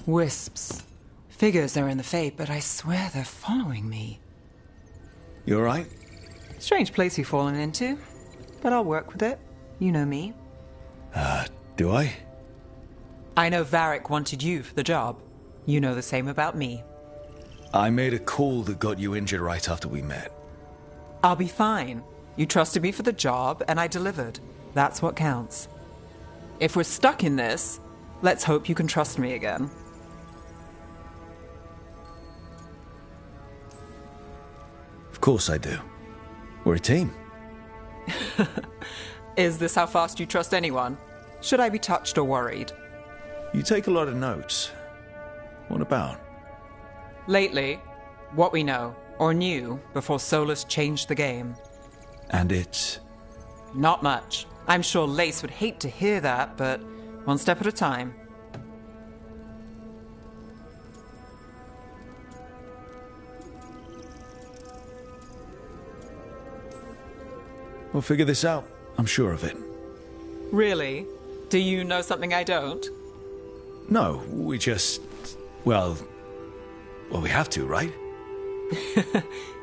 Wisps. Figures are in the Fate, but I swear they're following me. You alright? Strange place you've fallen into, but I'll work with it. You know me. Do I? I know Varric wanted you for the job. You know the same about me. I made a call that got you injured right after we met. I'll be fine. You trusted me for the job, and I delivered. That's what counts. If we're stuck in this, let's hope you can trust me again. Of course I do. We're a team. Is this how fast you trust anyone? Should I be touched or worried? You take a lot of notes. What about? Lately, what we know, or knew, before Solus changed the game. And it's... Not much. I'm sure Lace would hate to hear that, but one step at a time. We'll figure this out. I'm sure of it. Really? Do you know something I don't? No, we just... Well, we have to, right?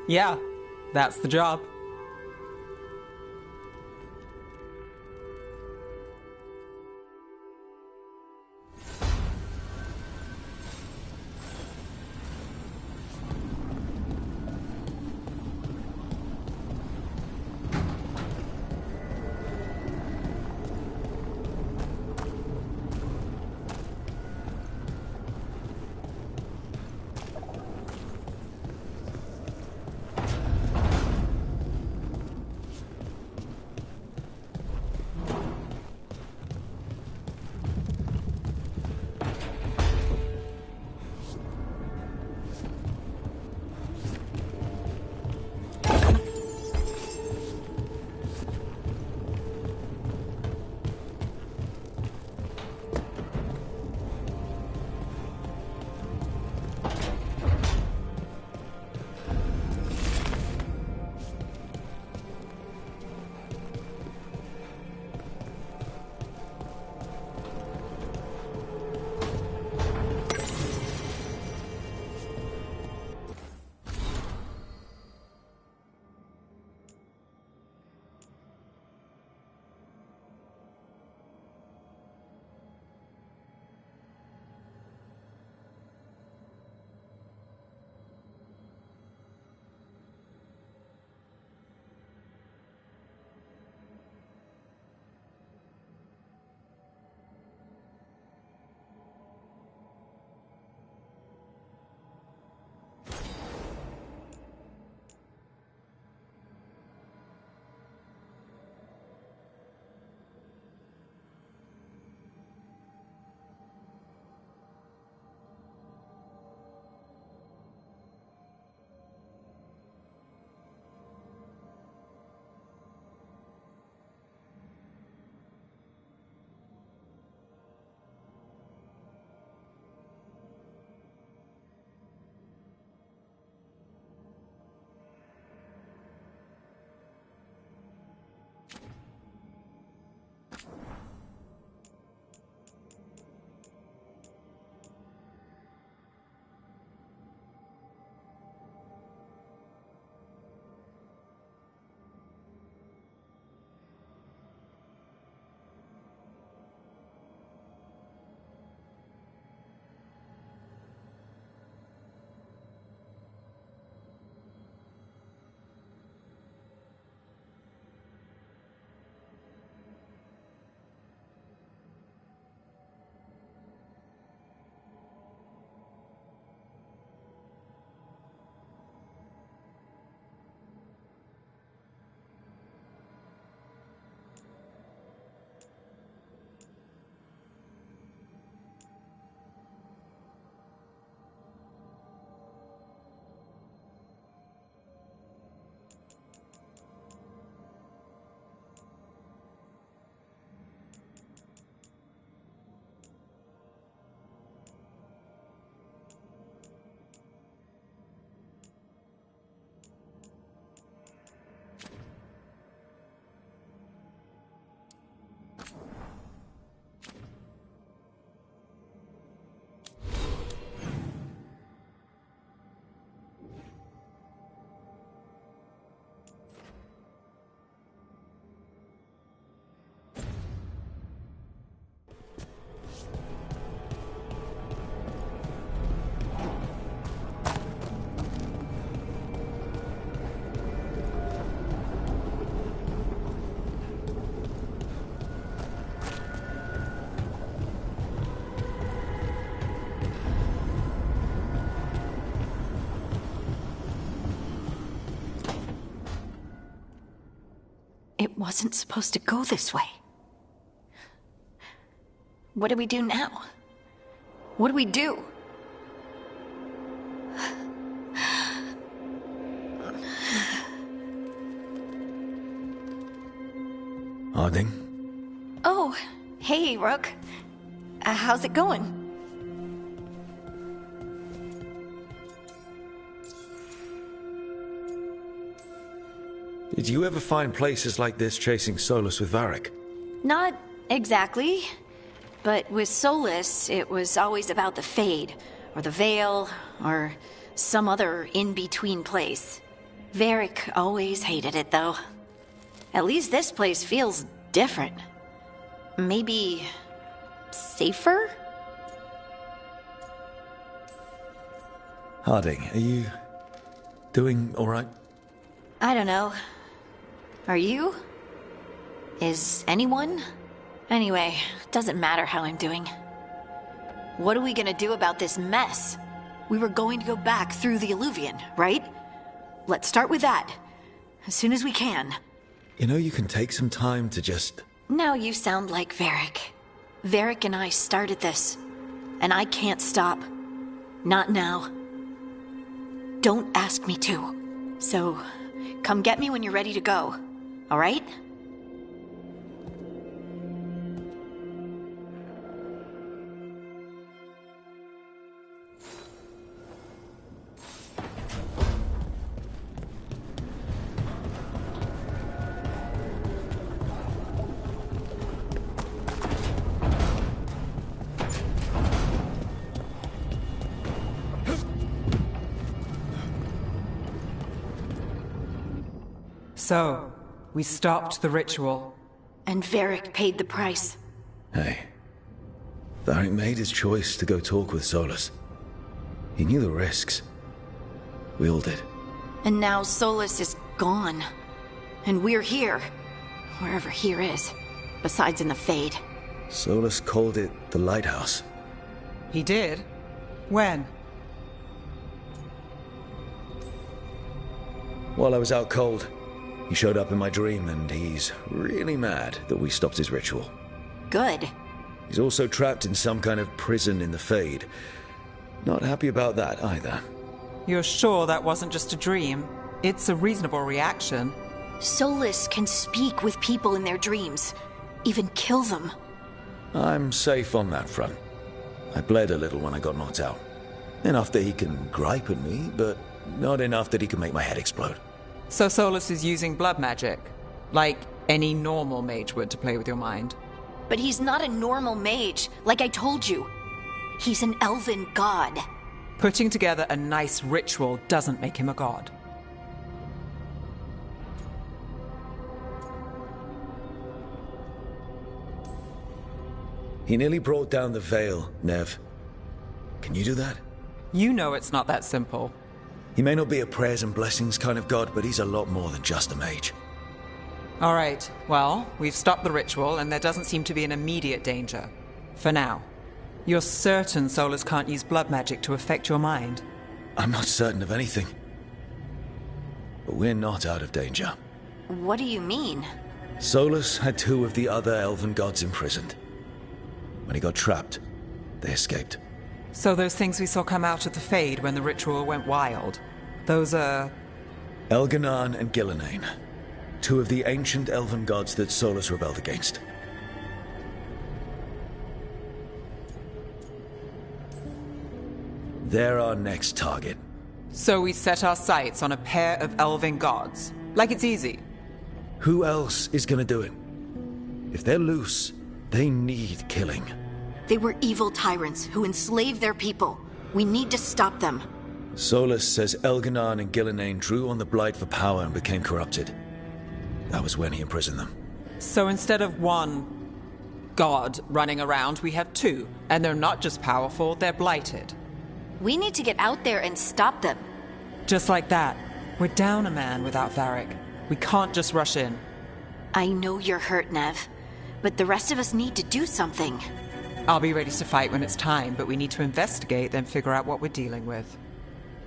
Yeah, that's the job. It wasn't supposed to go this way. What do we do now? What do we do? Harding? Oh, hey, Rook. How's it going? Did you ever find places like this chasing Solus with Varric? Not exactly. But with Solus, it was always about the Fade, or the Veil, or some other in-between place. Varric always hated it, though. At least this place feels different. Maybe safer? Harding, are you doing all right? I don't know. Are you? Is anyone? Anyway, doesn't matter how I'm doing. What are we gonna do about this mess? We were going to go back through the Illuvian, right? Let's start with that. As soon as we can. You know, you can take some time to just... Now you sound like Varric. Varric and I started this. And I can't stop. Not now. Don't ask me to. So, come get me when you're ready to go. All right? So, we stopped the ritual. And Varric paid the price. Hey. Varric made his choice to go talk with Solus. He knew the risks. We all did. And now Solus is gone. And we're here. Wherever here is. Besides in the Fade. Solus called it the Lighthouse. He did? When? While I was out cold, he showed up in my dream, and he's really mad that we stopped his ritual. Good. He's also trapped in some kind of prison in the Fade. Not happy about that either. You're sure that wasn't just a dream? It's a reasonable reaction. Solus can speak with people in their dreams. Even kill them. I'm safe on that front. I bled a little when I got knocked out. Enough that he can gripe at me, but not enough that he can make my head explode. So Solus is using blood magic, like any normal mage would to play with your mind. But he's not a normal mage, like I told you. He's an elven god. Putting together a nice ritual doesn't make him a god. He nearly brought down the Veil, Nev. Can you do that? You know it's not that simple. He may not be a prayers and blessings kind of god, but he's a lot more than just a mage. All right, well, we've stopped the ritual, and there doesn't seem to be an immediate danger. For now. You're certain Solus can't use blood magic to affect your mind? I'm not certain of anything. But we're not out of danger. What do you mean? Solus had two of the other elven gods imprisoned. When he got trapped, they escaped. So those things we saw come out of the Fade when the ritual went wild, those are... Elganan and Gillenane. Two of the ancient elven gods that Solus rebelled against. They're our next target. So we set our sights on a pair of elven gods. Like it's easy. Who else is gonna do it? If they're loose, they need killing. They were evil tyrants who enslaved their people. We need to stop them. Solus says Elganan and Gillenane drew on the Blight for power and became corrupted. That was when he imprisoned them. So instead of one god running around, we have two. And they're not just powerful, they're blighted. We need to get out there and stop them. Just like that. We're down a man without Varric. We can't just rush in. I know you're hurt, Nev. But the rest of us need to do something. I'll be ready to fight when it's time, but we need to investigate, then figure out what we're dealing with.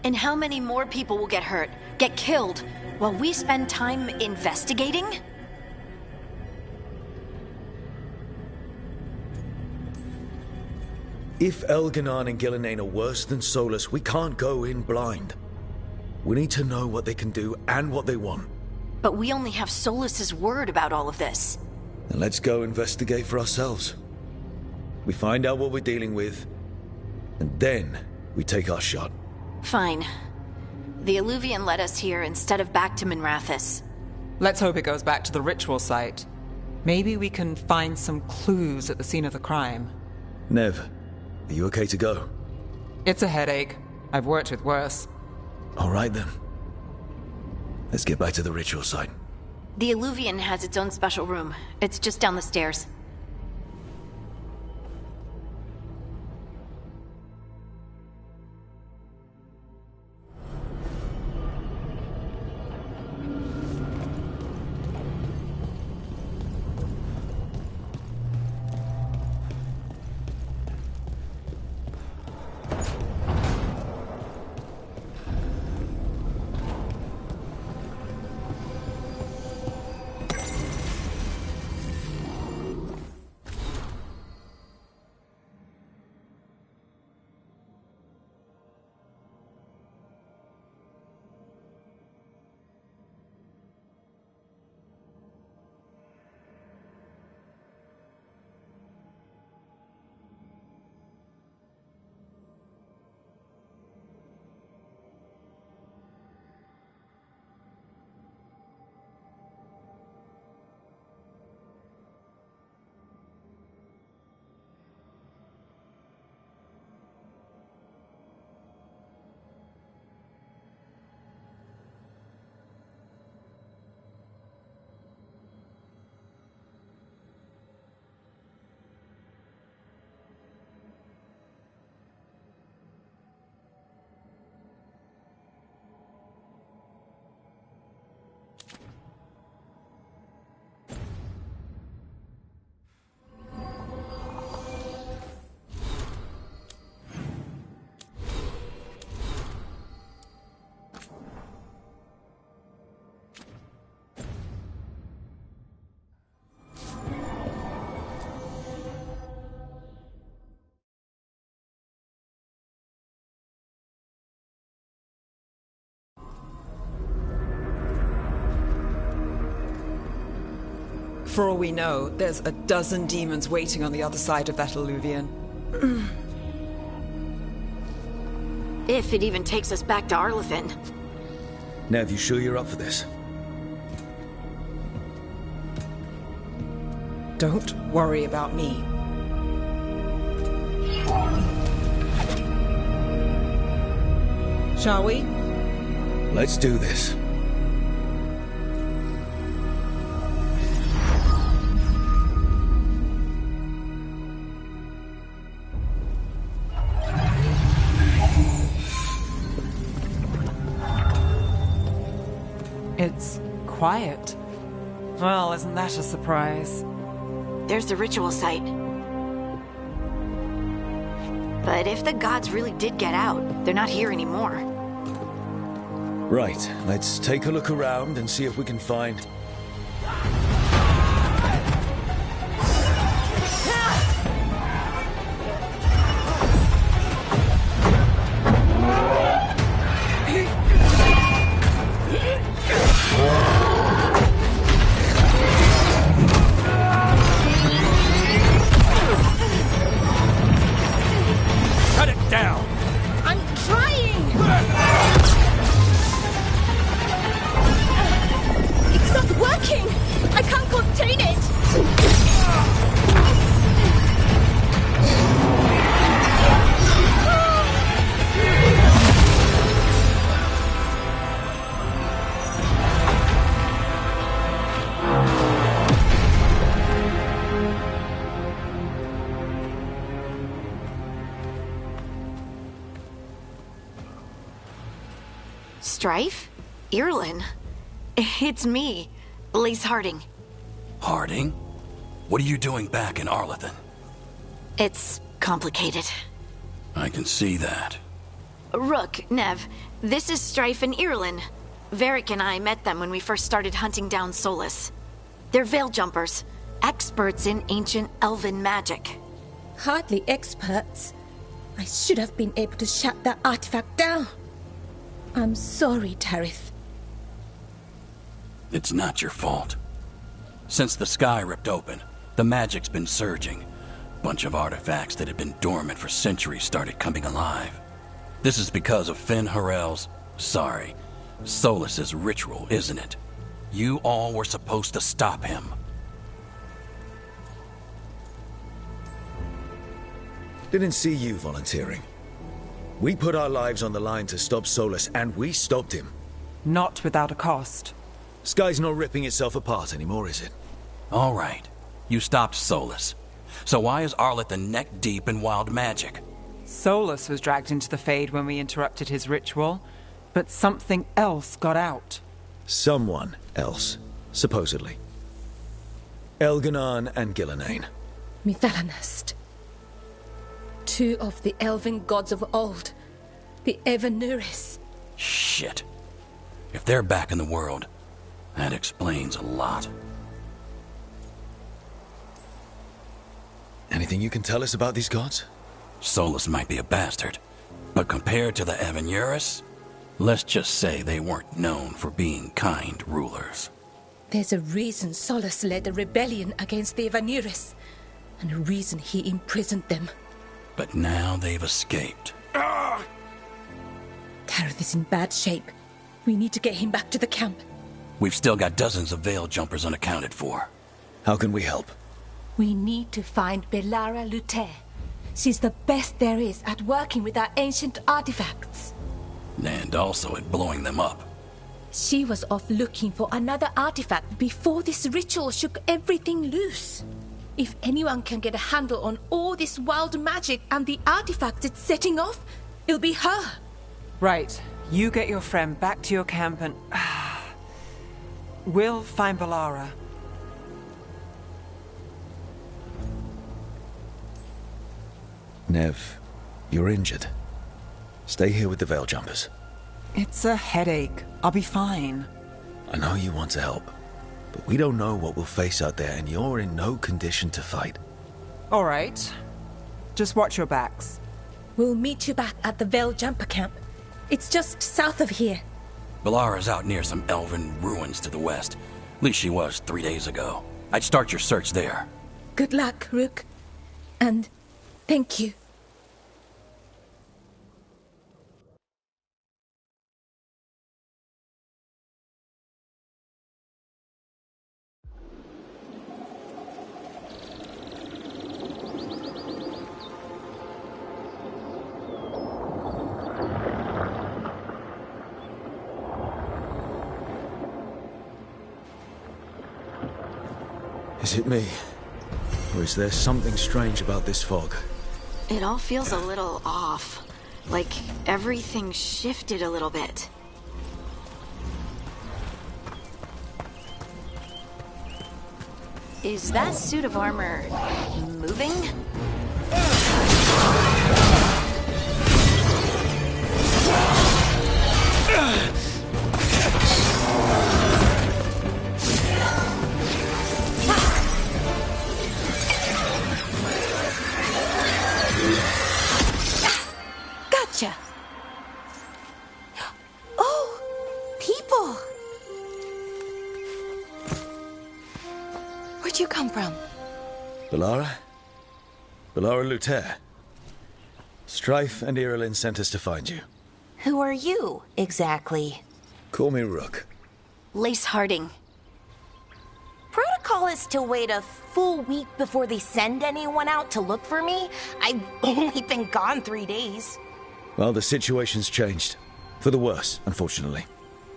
And how many more people will get hurt, get killed, while we spend time investigating? If Elganon and Gillenane are worse than Solus, we can't go in blind. We need to know what they can do and what they want. But we only have Solus's word about all of this. Then let's go investigate for ourselves. We find out what we're dealing with, and then we take our shot. Fine. The Illuvian led us here instead of back to Minrathous. Let's hope it goes back to the ritual site. Maybe we can find some clues at the scene of the crime. Nev, are you okay to go? It's a headache. I've worked with worse. All right then. Let's get back to the ritual site. The Illuvian has its own special room. It's just down the stairs. For all we know, there's a dozen demons waiting on the other side of that Illuvian. If it even takes us back to Arlathan. Nev, you sure you're up for this? Don't worry about me. Shall we? Let's do this. It's quiet. Well, isn't that a surprise? There's the ritual site. But if the gods really did get out, they're not here anymore. Right, let's take a look around and see if we can find... Strife? Irlin? It's me, Lace Harding. Harding? What are you doing back in Arlathan? It's complicated. I can see that. Rook, Nev, this is Strife and Irlin. Varric and I met them when we first started hunting down Solus. They're veil jumpers, experts in ancient elven magic. Hardly experts. I should have been able to shut that artifact down. I'm sorry, Tarith. It's not your fault. Since the sky ripped open, the magic's been surging. Bunch of artifacts that had been dormant for centuries started coming alive. This is because of Solas's ritual, isn't it? You all were supposed to stop him. Didn't see you volunteering. We put our lives on the line to stop Solas, and we stopped him. Not without a cost. Sky's not ripping itself apart anymore, is it? All right. You stopped Solas. So why is Arleth neck deep in wild magic? Solas was dragged into the Fade when we interrupted his ritual, but something else got out. Someone else, supposedly. Elganon and Gillenane. Mithalanast. Two of the elven gods of old. The Evanuris. Shit. If they're back in the world, that explains a lot. Anything you can tell us about these gods? Solas might be a bastard, but compared to the Evanuris, let's just say they weren't known for being kind rulers. There's a reason Solas led a rebellion against the Evanuris, and a reason he imprisoned them. But now they've escaped. Tarith is in bad shape. We need to get him back to the camp. We've still got dozens of Veil jumpers unaccounted for. How can we help? We need to find Belara Luther. She's the best there is at working with our ancient artifacts. And also at blowing them up. She was off looking for another artifact before this ritual shook everything loose. If anyone can get a handle on all this wild magic and the artifacts it's setting off, it'll be her. Right. You get your friend back to your camp and... we'll find Belara. Nev, you're injured. Stay here with the Veil Jumpers. It's a headache. I'll be fine. I know you want to help, but we don't know what we'll face out there, and you're in no condition to fight. All right. Just watch your backs. We'll meet you back at the Veil Jumper camp. It's just south of here. Belara's out near some elven ruins to the west. At least she was 3 days ago. I'd start your search there. Good luck, Rook. And thank you. Is it me? Or is there something strange about this fog? It all feels a little off. Like everything shifted a little bit. Is that suit of armor moving? Gotcha. Oh, people. Where'd you come from? Belara? Belara Luther. Strife and Irilyn sent us to find you. Who are you, exactly? Call me Rook. Lace Harding. Protocol is to wait a full week before they send anyone out to look for me. I've only been gone 3 days. Well, the situation's changed. For the worse, unfortunately.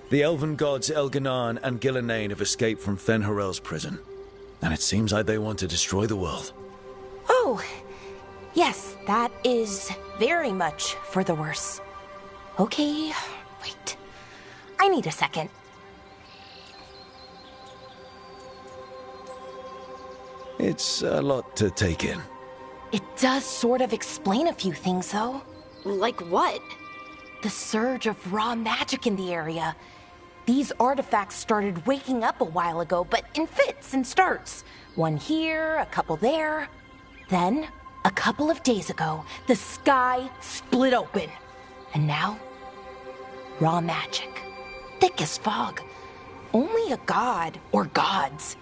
The elven gods Elganon and Gillenane have escaped from Fen'Harel's prison. And it seems like they want to destroy the world. Oh, yes, that is very much for the worse. Okay, wait. I need a second. It's a lot to take in. It does sort of explain a few things, though. Like what? The surge of raw magic in the area. These artifacts started waking up a while ago, but in fits and starts. One here, a couple there. Then, A couple of days ago, the sky split open. And now, raw magic. Thick as fog. Only a god, or gods,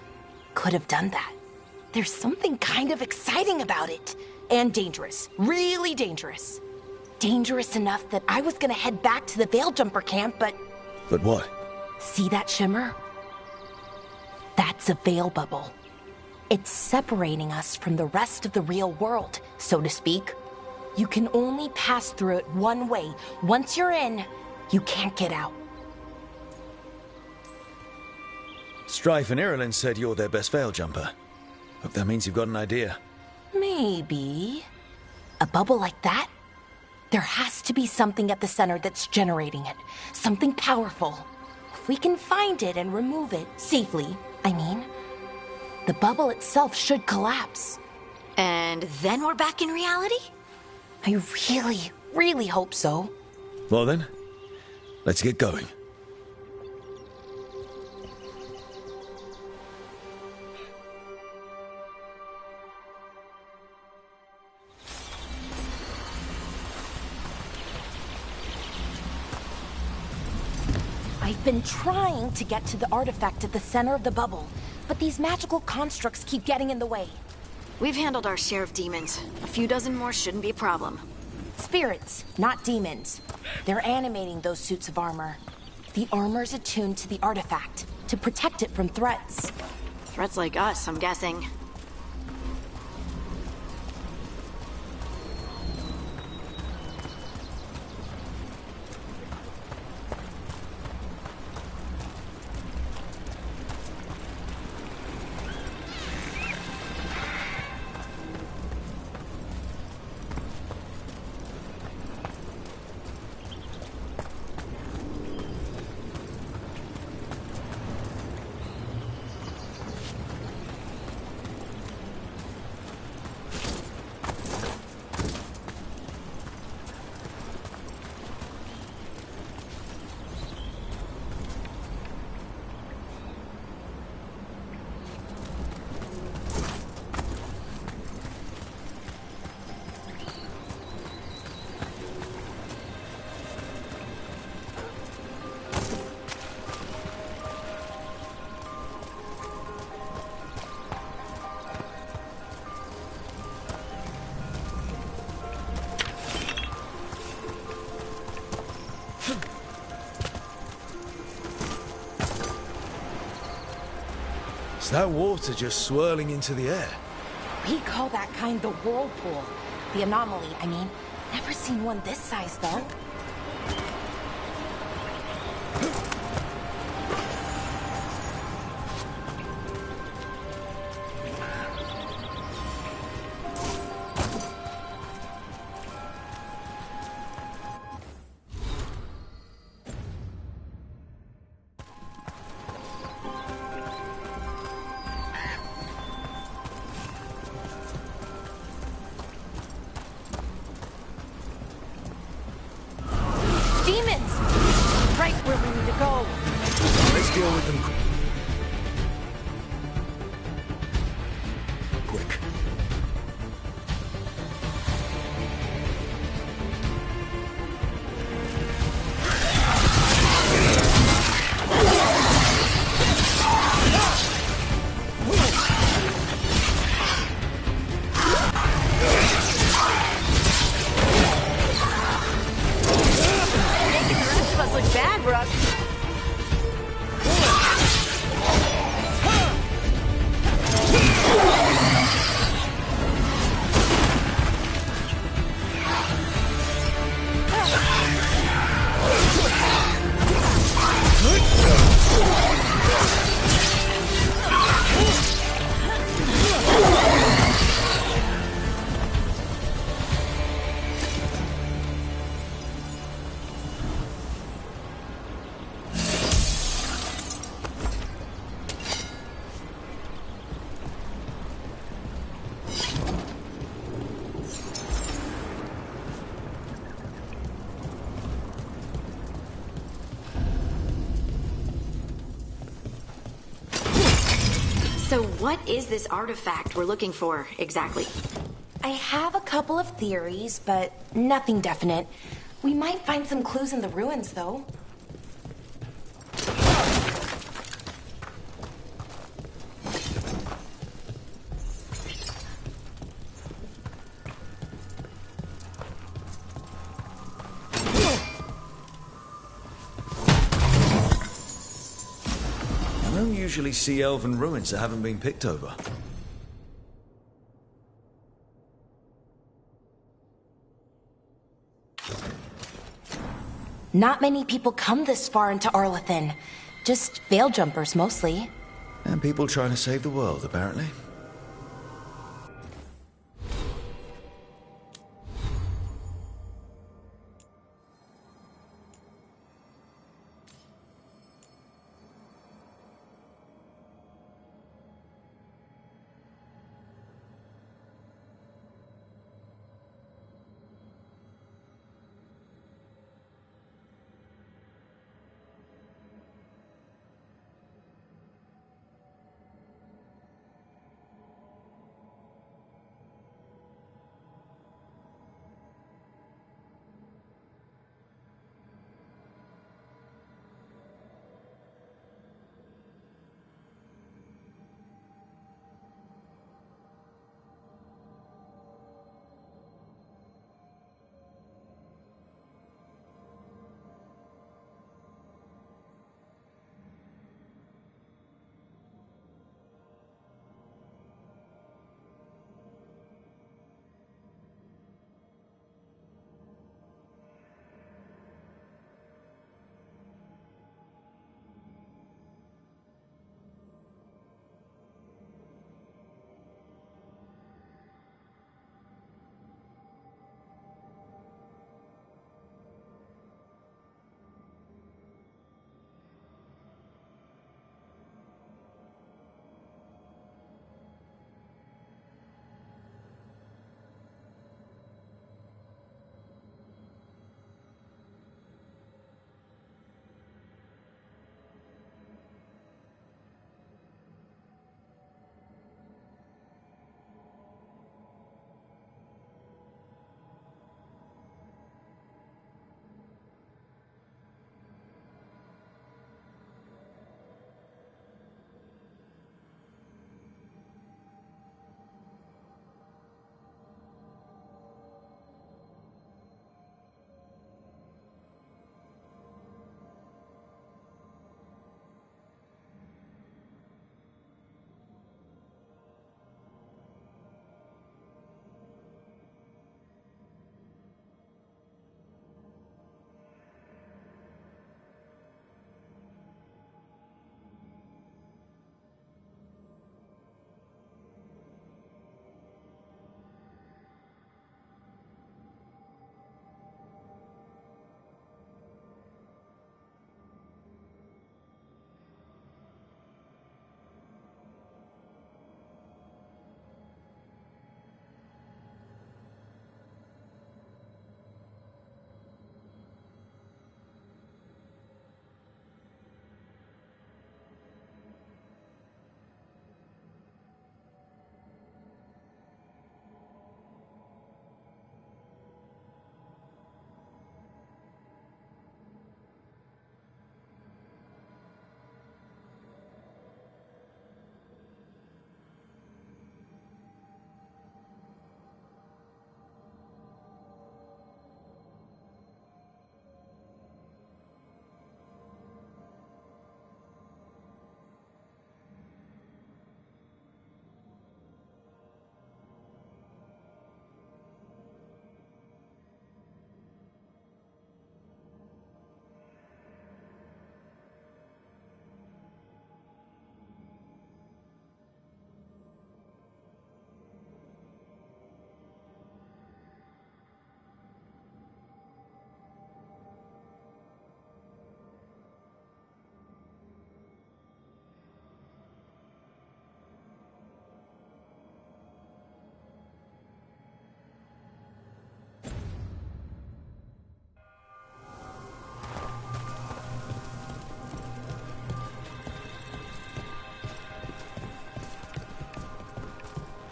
could have done that. There's something kind of exciting about it. And dangerous. Really dangerous. Dangerous enough that I was gonna head back to the Veil Jumper camp, but... But what? See that shimmer? That's a veil bubble. It's separating us from the rest of the real world, so to speak. You can only pass through it one way. Once you're in, you can't get out. Strife and Irilyn said you're their best veil jumper. Hope that means you've got an idea. Maybe. A bubble like that? There has to be something at the center that's generating it. Something powerful. If we can find it and remove it, safely, I mean, the bubble itself should collapse. And then we're back in reality? I really, really hope so. Well then, let's get going. I've been trying to get to the artifact at the center of the bubble, but these magical constructs keep getting in the way. We've handled our share of demons. A few dozen more shouldn't be a problem. Spirits, not demons. They're animating those suits of armor. The armor's attuned to the artifact, to protect it from threats. Threats like us, I'm guessing. Is that water just swirling into the air? We call that kind the whirlpool. The anomaly, I mean. Never seen one this size, though. Demons! Right where we need to go. Let's deal with them quick. Look bad, Rook. So what is this artifact we're looking for, exactly? I have a couple of theories, but nothing definite. We might find some clues in the ruins, though. I don't usually see elven ruins that haven't been picked over. Not many people come this far into Arlathan. Just veil jumpers, mostly. And people trying to save the world, apparently.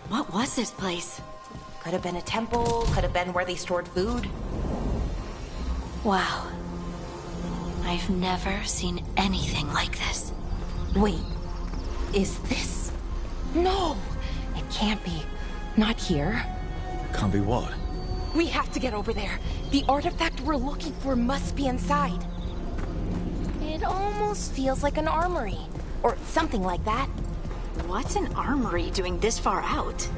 What was this place? Could have been a temple, could have been where they stored food. Wow. I've never seen anything like this. Wait, is this? No, it can't be. Not here. Can't be what? We have to get over there. The artifact we're looking for must be inside. It almost feels like an armory, or something like that. What's an armory doing this far out?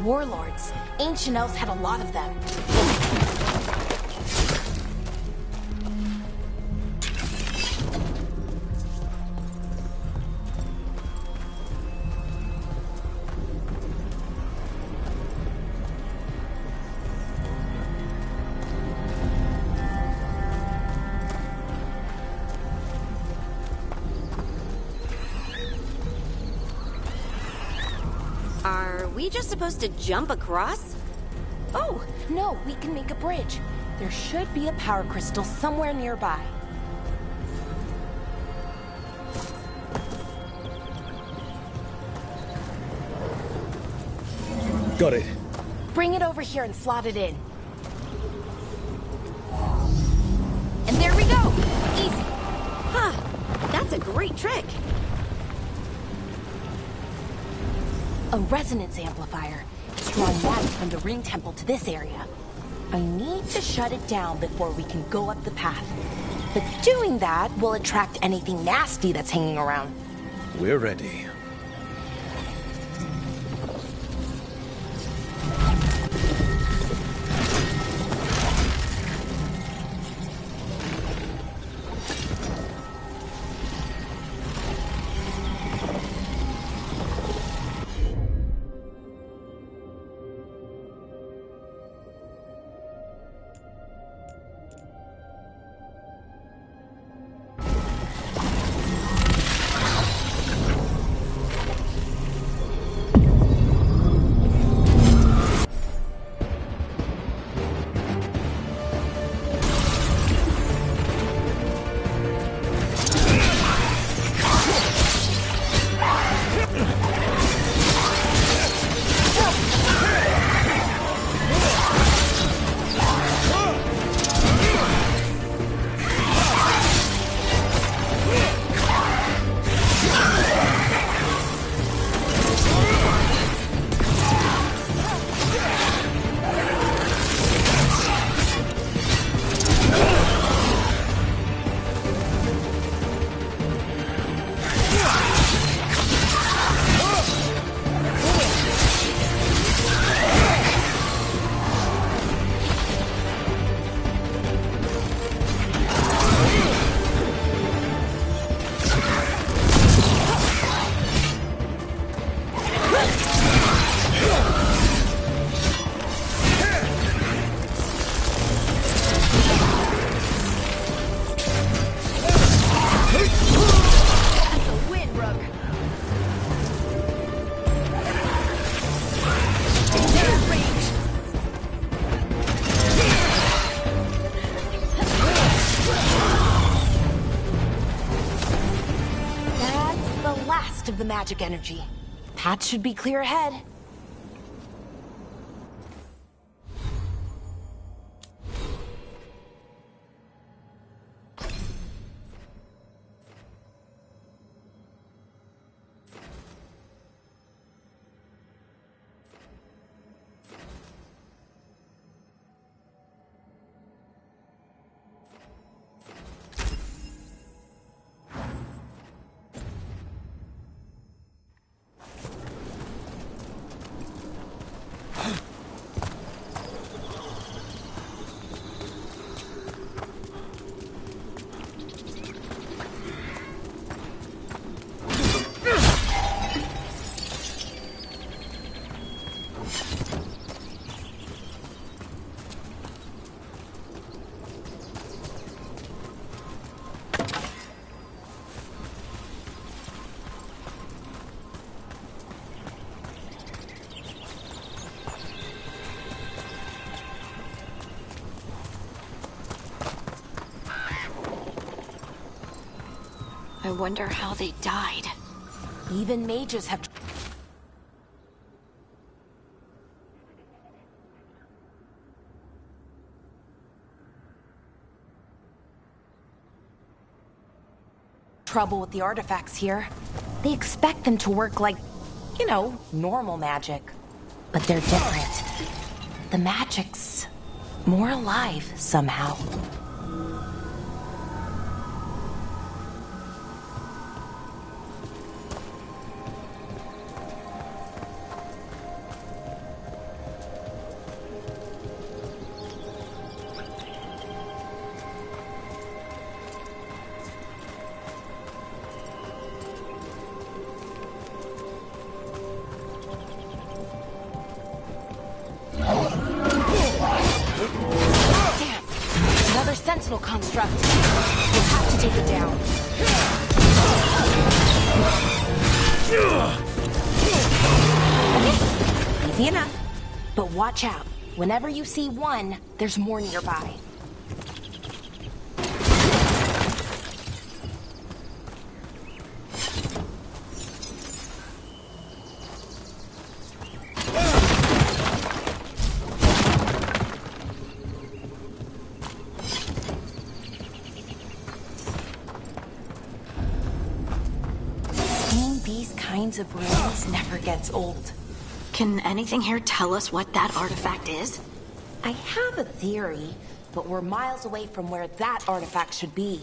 Warlords. Ancient elves had a lot of them. Are we just supposed to jump across? Oh, no, we can make a bridge. There should be a power crystal somewhere nearby. Got it. Bring it over here and slot it in. And there we go! Easy. Huh. That's a great trick. A resonance amplifier. It's drawing magic from the ring temple to this area. I need to shut it down before we can go up the path. But doing that will attract anything nasty that's hanging around. We're ready. Of the magic energy. Path should be clear ahead. I wonder how they died. Even mages have... trouble with the artifacts here. They expect them to work like, you know, normal magic. But they're different. The magic's more alive somehow. Sentinel construct. We'll have to take it down. Easy enough. But watch out. Whenever you see one, there's more nearby. Of ruins never gets old. Can anything here tell us what that artifact is? I have a theory, but we're miles away from where that artifact should be.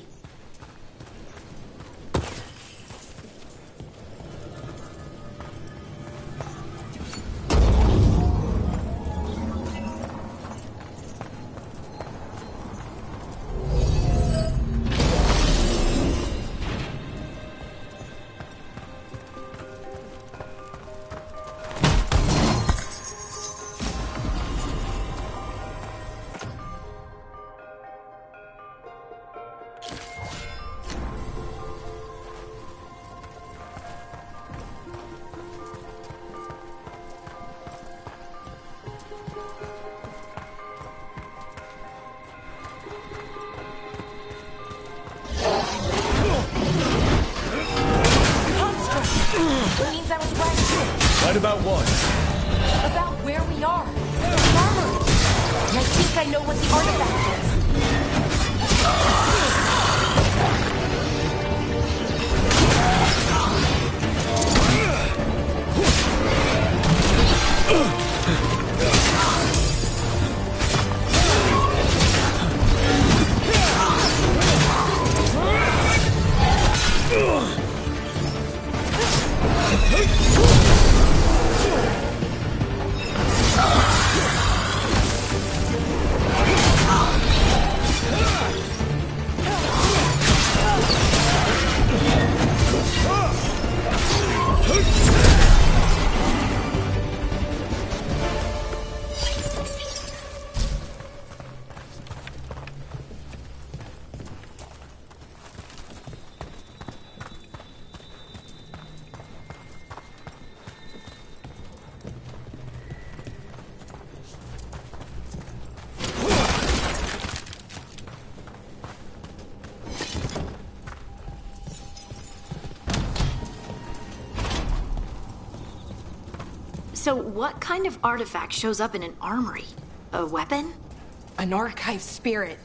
Right about what? About where we are. The armory. And I think I know what the artifact is. So what kind of artifact shows up in an armory? A weapon? An archive spirit.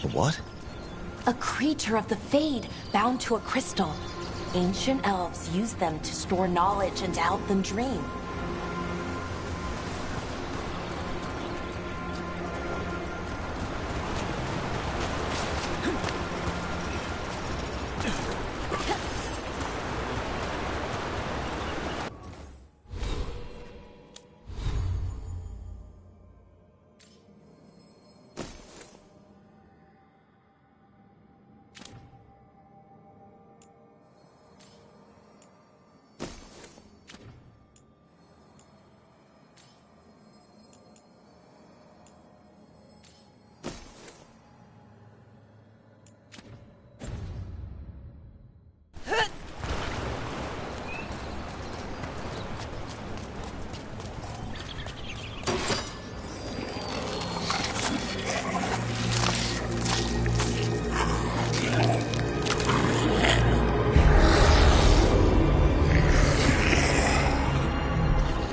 A what? A creature of the Fade, bound to a crystal. Ancient elves use them to store knowledge and to help them dream.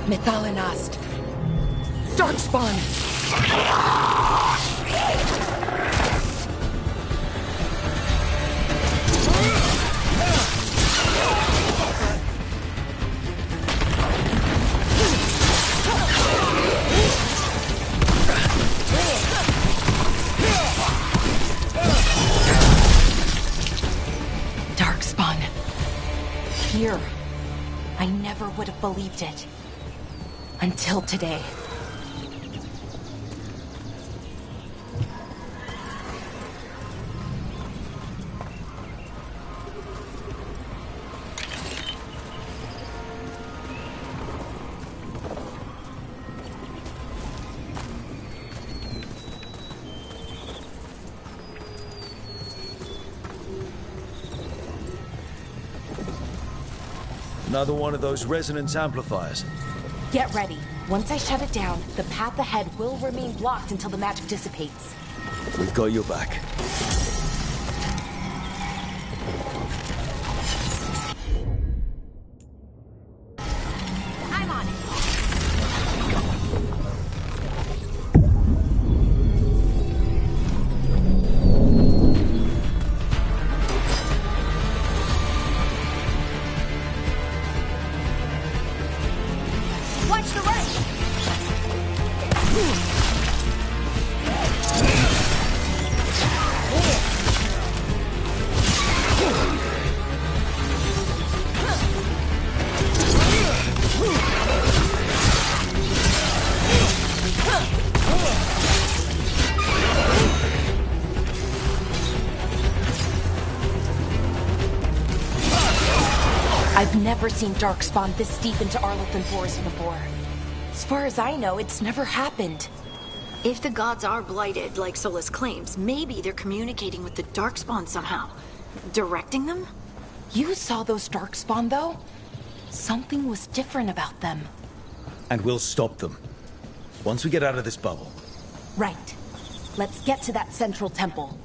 Methalinast. Darkspawn. here. I never would have believed it. Until today. Another one of those resonance amplifiers. Get ready. Once I shut it down, the path ahead will remain blocked until the magic dissipates. We've got your back. I'm on it. Watch the right! I've never seen Darkspawn this deep into Arlothan Forest before. As far as I know, it's never happened. If the gods are blighted, like Solus claims, maybe they're communicating with the Darkspawn somehow. Directing them? You saw those Darkspawn, though? Something was different about them. And we'll stop them. Once we get out of this bubble. Right. Let's get to that central temple.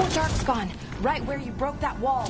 Darkspawn, right where you broke that wall.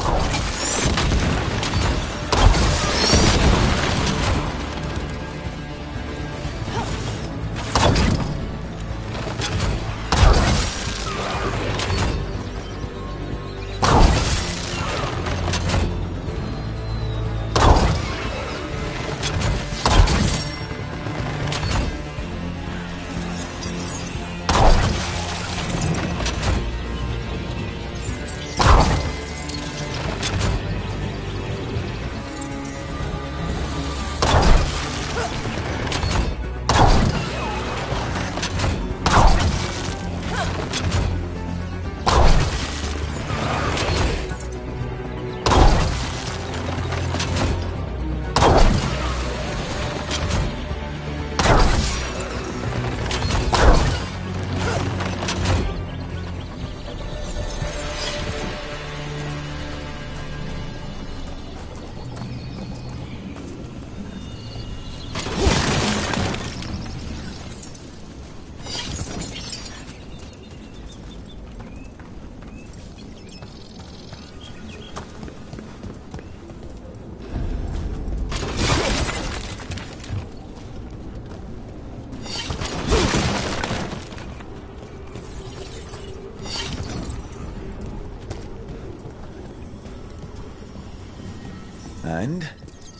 And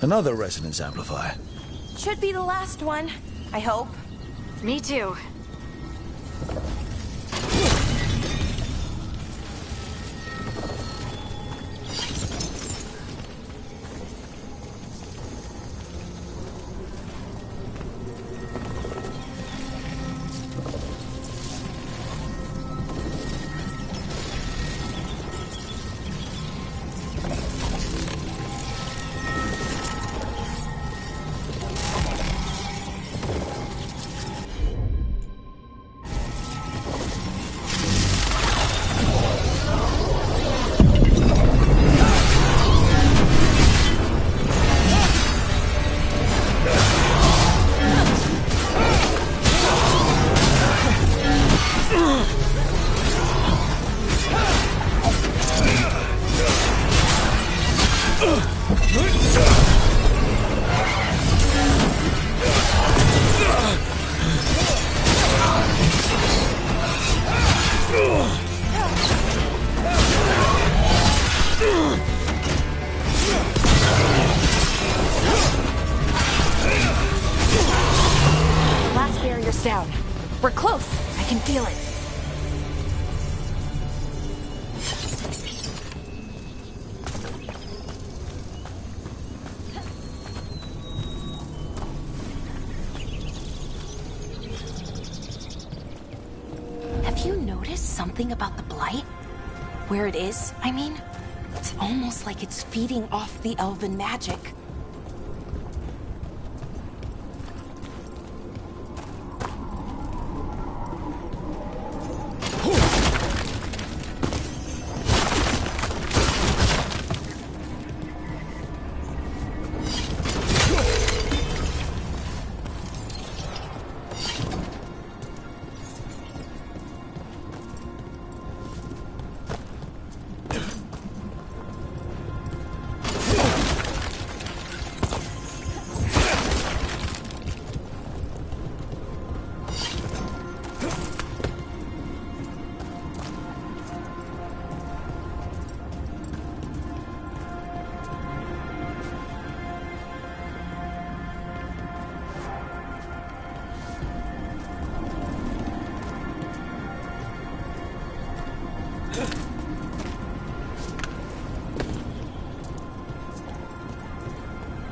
another resonance amplifier. Should be the last one, I hope. Me too. We're close. I can feel it. Have you noticed something about the blight? Where it is, I mean? It's almost like it's feeding off the elven magic.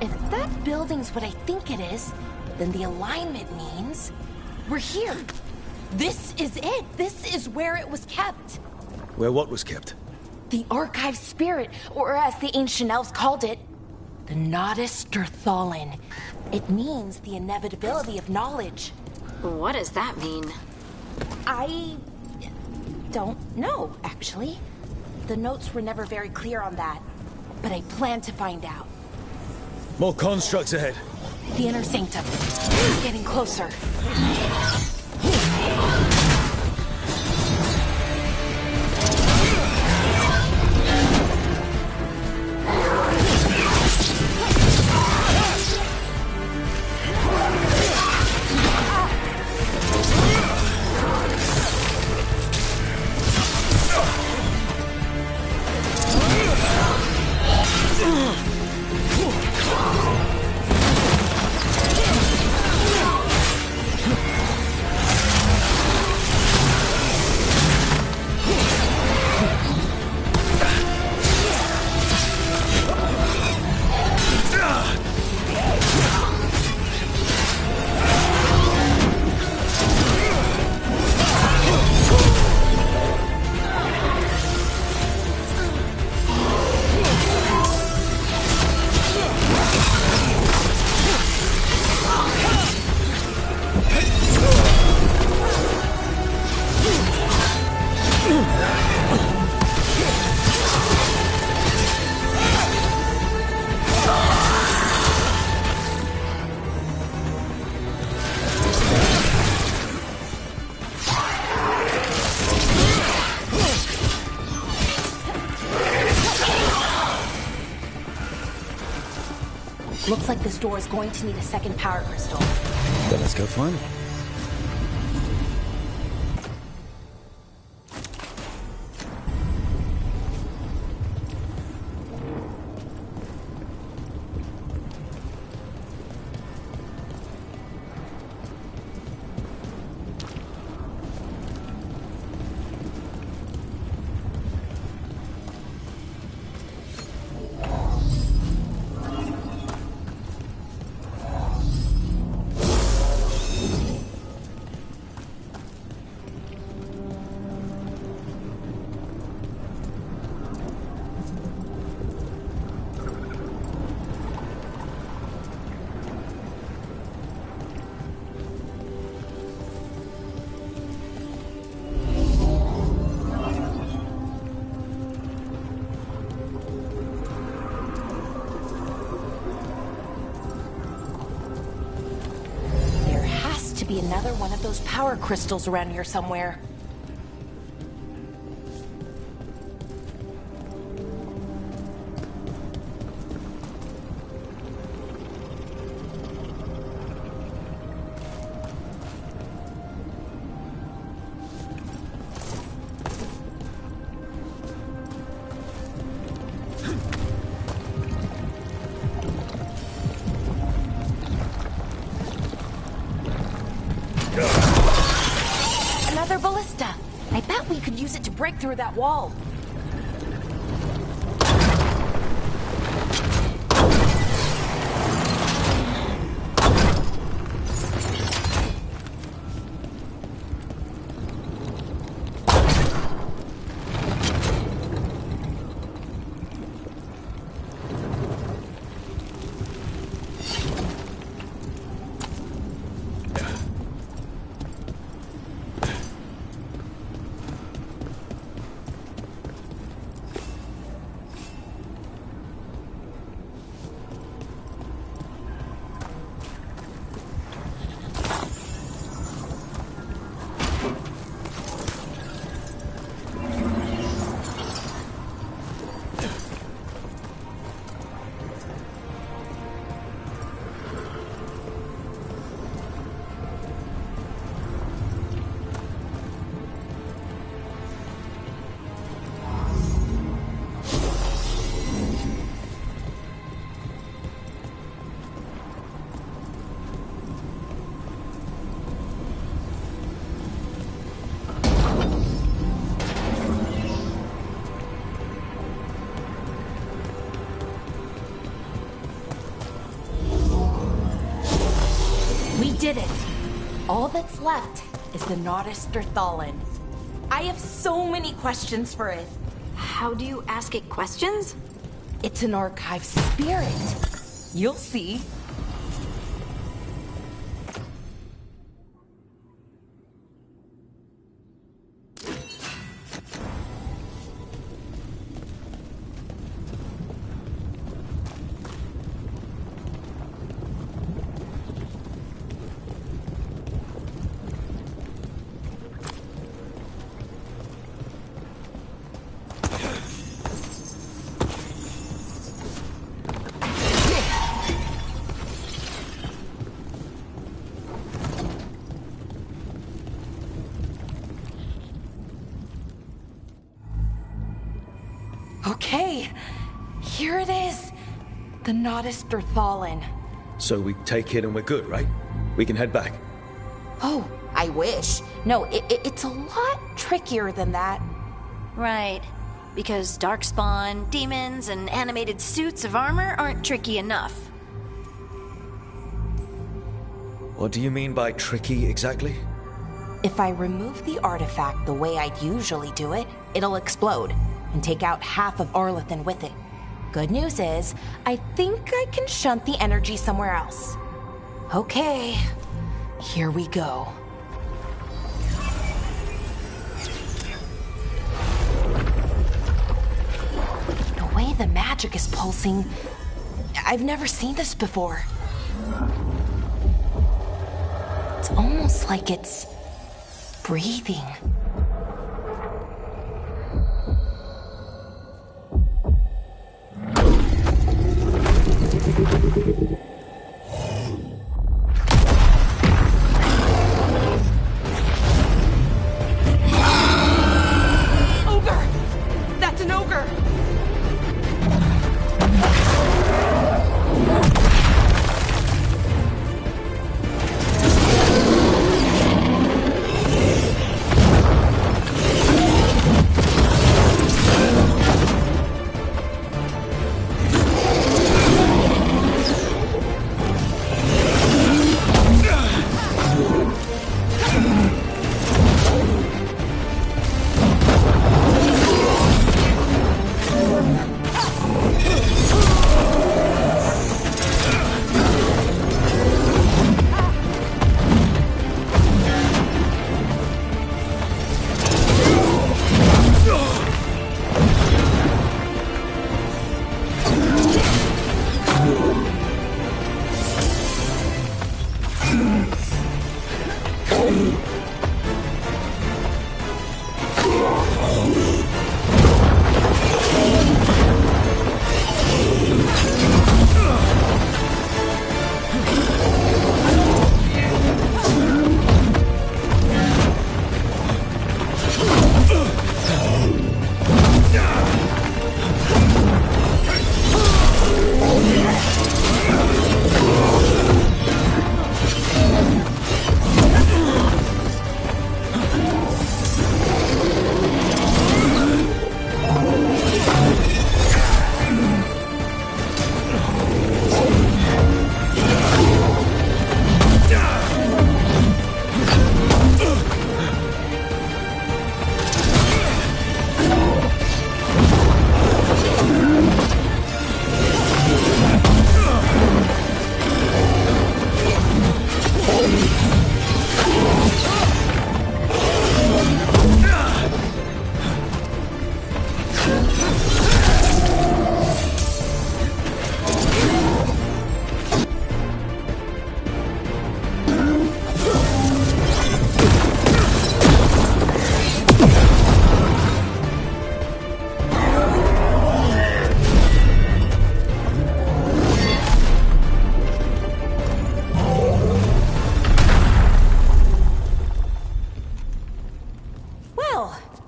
If that building's what I think it is, then the alignment means we're here. This is it. This is where it was kept. Where what was kept? The archive spirit, or as the ancient elves called it, the Nodus Derthalin. It means the inevitability of knowledge. What does that mean? I don't know, actually. The notes were never very clear on that, but I plan to find out. More constructs ahead. The inner sanctum. Getting closer. Looks like this door is going to need a second power crystal. Then let's go find it. Be another one of those power crystals around here somewhere. ballista. I bet we could use it to break through that wall. Did it. All that's left is the Notisterthallen. I have so many questions for it. How do you ask it questions? It's an archive spirit. You'll see. Okay, here it is. The Notisterthallen. So we take it and we're good, right? We can head back. Oh, I wish. No, it's a lot trickier than that. Right. Because darkspawn, demons, and animated suits of armor aren't tricky enough. What do you mean by tricky exactly? If I remove the artifact the way I'd usually do it, it'll explode and take out half of Arlathan with it. Good news is, I think I can shunt the energy somewhere else. Okay, here we go. The way the magic is pulsing, I've never seen this before. It's almost like it's breathing. Ogre! That's an ogre!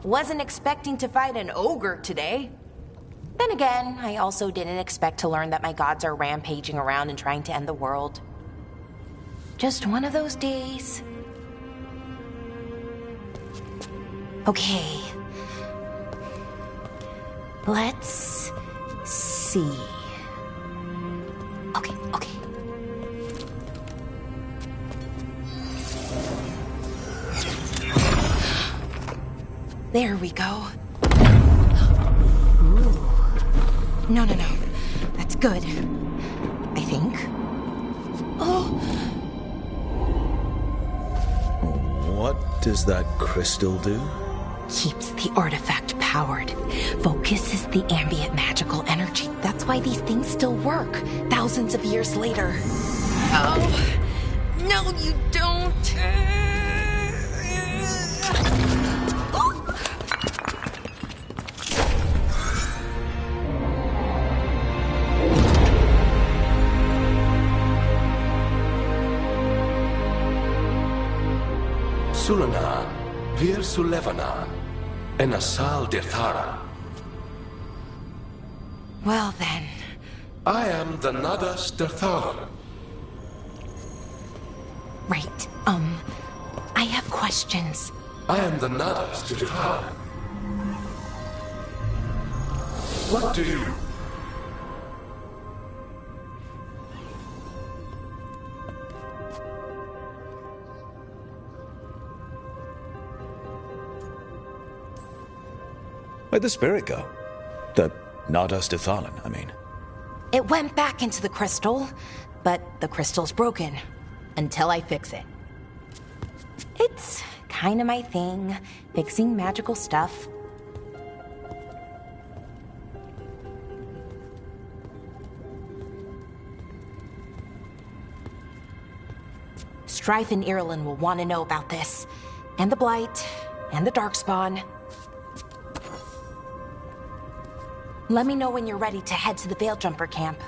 Wasn't expecting to fight an ogre today. Then again, I also didn't expect to learn that my gods are rampaging around and trying to end the world. Just one of those days. Okay. Let's see. Okay. There we go. Ooh. No. That's good. I think. Oh! What does that crystal do? Keeps the artifact powered. Focuses the ambient magical energy. That's why these things still work, thousands of years later. Oh! No, you don't! Sulanan, Vir Sulevanan, and Asal Dirthara. Well then. I am the Nadas Dirthara. Right, I have questions. I am the Nadas Dirthara. What do you... Where'd the spirit go? The Nadas Dithalan, I mean. It went back into the crystal, but the crystal's broken. Until I fix it. It's kinda my thing, fixing magical stuff. Strife and Irulan will want to know about this. And the Blight, and the Darkspawn. Let me know when you're ready to head to the Veil Jumper camp.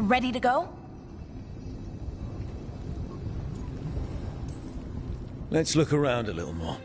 Ready to go? Let's look around a little more.